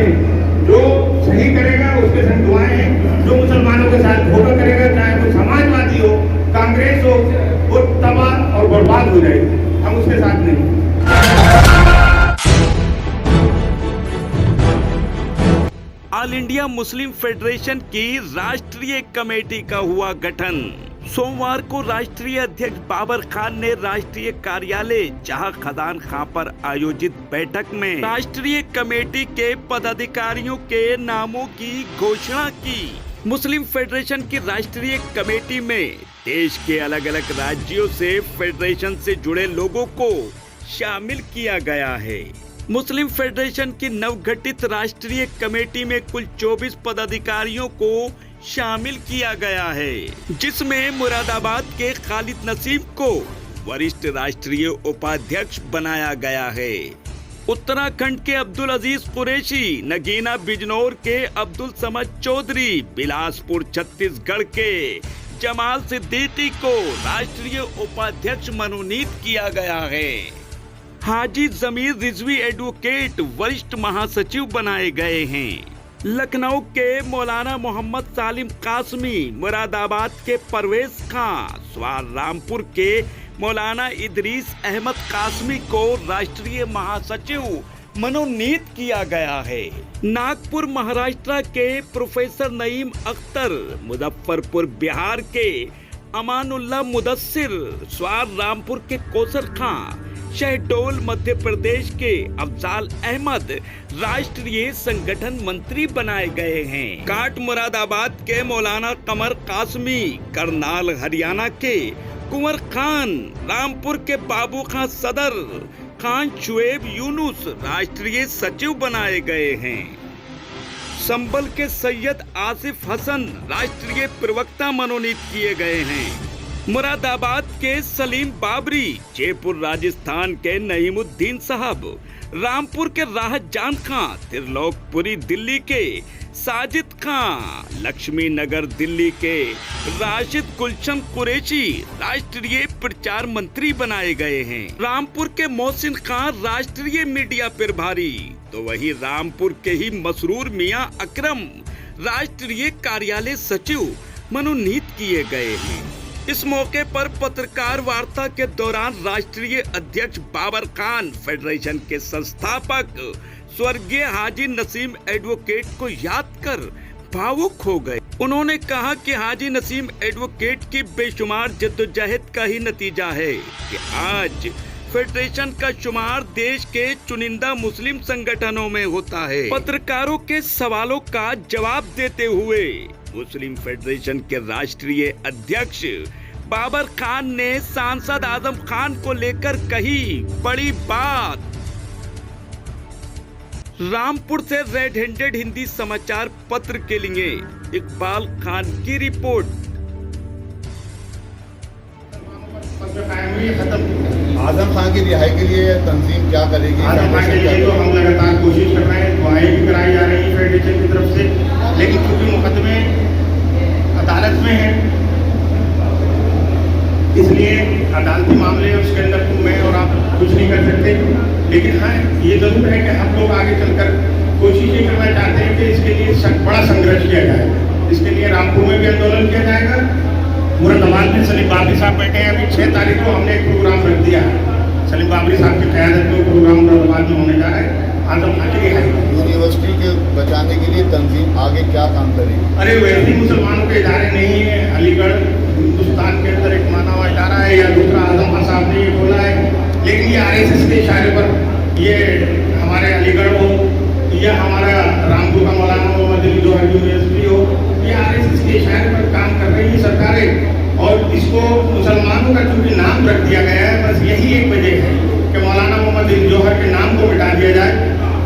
से जो सही करेगा उसके संग दुआएं हैं, जो मुसलमानों के साथ धोखा करेगा, चाहे वो समाजवादी हो, कांग्रेस हो, वो तबाह और बर्बाद हो जाएगी। हम उसके साथ नहीं। ऑल इंडिया मुस्लिम फेडरेशन की राष्ट्रीय कमेटी का हुआ गठन। सोमवार को राष्ट्रीय अध्यक्ष बाबर खान ने राष्ट्रीय कार्यालय जहां खदान खां पर आयोजित बैठक में राष्ट्रीय कमेटी के पदाधिकारियों के नामों की घोषणा की। मुस्लिम फेडरेशन की राष्ट्रीय कमेटी में देश के अलग अलग राज्यों से फेडरेशन से जुड़े लोगों को शामिल किया गया है। मुस्लिम फेडरेशन की नवगठित राष्ट्रीय कमेटी में कुल 24 पदाधिकारियों को शामिल किया गया है, जिसमें मुरादाबाद के खालिद नसीम को वरिष्ठ राष्ट्रीय उपाध्यक्ष बनाया गया है। उत्तराखंड के अब्दुल अजीज कुरैशी, नगीना बिजनौर के अब्दुल समद चौधरी, बिलासपुर छत्तीसगढ़ के जमाल सिद्दीकी को राष्ट्रीय उपाध्यक्ष मनोनीत किया गया है। हाजी जमीर रिजवी एडवोकेट वरिष्ठ महासचिव बनाए गए हैं। लखनऊ के मौलाना मोहम्मद सालिम कासमी, मुरादाबाद के परवेज खां, स्वार रामपुर के मौलाना इदरीस अहमद कासमी को राष्ट्रीय महासचिव मनोनीत किया गया है। नागपुर महाराष्ट्र के प्रोफेसर नईम अख्तर, मुजफ्फरपुर बिहार के अमानुल्लाह मुदस्सिर, स्वार रामपुर के कौसर खां, शहडोल मध्य प्रदेश के अफजाल अहमद राष्ट्रीय संगठन मंत्री बनाए गए हैं। काट मुरादाबाद के मौलाना कमर कासमी, करनाल हरियाणा के कुंवर खान, रामपुर के बाबू खान सदर, खान शुएब यूनुस राष्ट्रीय सचिव बनाए गए हैं। संभल के सैयद आसिफ हसन राष्ट्रीय प्रवक्ता मनोनीत किए गए हैं। मुरादाबाद के सलीम बाबरी, जयपुर राजस्थान के नईमुद्दीन साहब, रामपुर के राहत जान खां, त्रिलोकपुरी दिल्ली के साजिद खां, लक्ष्मी नगर दिल्ली के राशिद गुलशन कुरैशी राष्ट्रीय प्रचार मंत्री बनाए गए हैं। रामपुर के मोहसिन खान राष्ट्रीय मीडिया प्रभारी, तो वही रामपुर के ही मसरूर मियां अकरम राष्ट्रीय कार्यालय सचिव मनोनीत किए गए हैं। इस मौके पर पत्रकार वार्ता के दौरान राष्ट्रीय अध्यक्ष बाबर खान फेडरेशन के संस्थापक स्वर्गीय हाजी नसीम एडवोकेट को याद कर भावुक हो गए। उन्होंने कहा कि हाजी नसीम एडवोकेट की बेशुमार जद्दोजहद का ही नतीजा है कि आज फेडरेशन का शुमार देश के चुनिंदा मुस्लिम संगठनों में होता है। पत्रकारों के सवालों का जवाब देते हुए मुस्लिम फेडरेशन के राष्ट्रीय अध्यक्ष बाबर खान ने सांसद आजम खान को लेकर कही बड़ी बात। रामपुर से रेड हैंडेड हिंदी समाचार पत्र के लिए इकबाल खान की रिपोर्ट। आजम खान की रिहाई के लिए तंजीम क्या करेगी? आजम खान के लिए तो हम लगातार कोशिश कर रहे हैं, दुआएं भी कराई जा रही है फेडरेशन की तरफ से, लेकिन चूंकि मुकदमे अदालत में है, इसलिए अदालती मामले उसके अंदर तो मैं और आप कुछ नहीं कर सकते। लेकिन हाँ, ये जरूर है कि हम लोग आगे चलकर कोशिश ये करना चाहते हैं कि इसके लिए बड़ा संघर्ष किया जाए। इसके लिए रामपुर में भी आंदोलन किया जाएगा। मुरादाबाद में सलीम बाबरी साहब बैठे हैं, अभी 6 तारीख को हमने एक प्रोग्राम रख दिया है। सलीम बाबरी साहब की क़यादत में प्रोग्राम मुरादाबाद में होने जा रहा है। आजम खान की रिहाई। यूनिवर्सिटी के बचाने के लिए तंजीम आगे क्या काम करेगी? अरे वैसे मुसलमानों के इदारे नहीं है। अलीगढ़ हिंदुस्तान के अंदर एक माना हुआ इदारा है, या दूसरा आजम खान साहब ने ये बोला है, लेकिन ये RSS के इशारे पर ये हमारे अलीगढ़ हो या हमारा रामपुर का मौलाना मोहम्मद अली जोहर यूनिवर्सिटी हो, ये RSS के इशारे पर काम कर रही है सरकारें। और इसको मुसलमानों का चूंकि नाम रख दिया गया है, बस यही एक वजह है कि मौलाना मोहम्मद अली जोहर के नाम को मिटा दिया जाए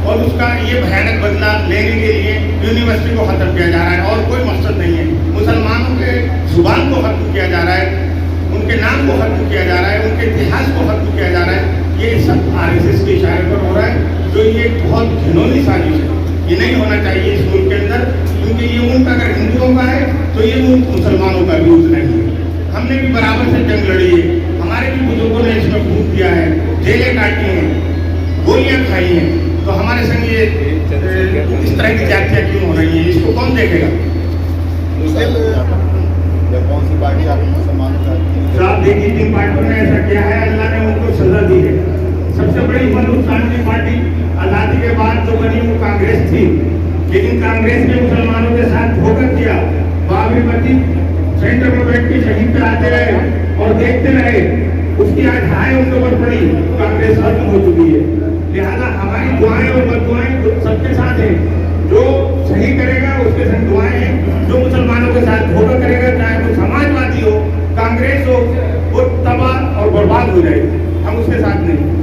और उसका ये भयानक बदला लेने के लिए यूनिवर्सिटी को खत्म किया जा रहा है। और कोई मकसद नहीं है। मुसलमानों के जुबान को खत्म किया जा रहा है, उनके नाम को खत्म किया जा रहा है, उनके इतिहास को खत्म किया जा रहा है। ये सब RSS के इशारे पर हो रहा है, जो ये बहुत घिनौनी साजिश है। ये नहीं होना चाहिए इस मुल्क के अंदर, क्योंकि ये मुल्क अगर हिंदुओं का है तो ये मुल्क मुसलमानों का भी नहीं है। हमने भी बराबर से जंग लड़ी है, हमारे भी बुजुर्गों ने इसमें खून दिया है, जेलें काटी हैं, गोलियां खाई हैं, तो हमारे संग ये इस तरह की जातियाँ क्यों हो रही है, इसको कौन देखेगा? या कौन सी पार्टी आपको मुसलमानों का साहब देखिए, जिन पार्टियों ने ऐसा किया है अल्लाह ने उनको सजा दी है। सबसे बड़ी हिंदुस्तान की पार्टी आज़ादी के बाद जो बनी वो कांग्रेस थी, लेकिन कांग्रेस ने मुसलमानों के साथ धोखा किया। बाबरी मस्जिद सेंटर में बैठ के शहीद पे आते रहे और देखते रहे, उसकी आज हाय उनके ऊपर पड़ी, कांग्रेस खत्म हो चुकी है। लिहाजा हमारी दुआएं और बददुआएं सबके साथ हैं। जो सही करेगा उसके संग दुआएं हैं, जो मुसलमानों के साथ धोखा करेगा, चाहे वो समाजवादी हो, कांग्रेस हो, वो तबाह और बर्बाद हो जाएगी। हम उसके साथ नहीं।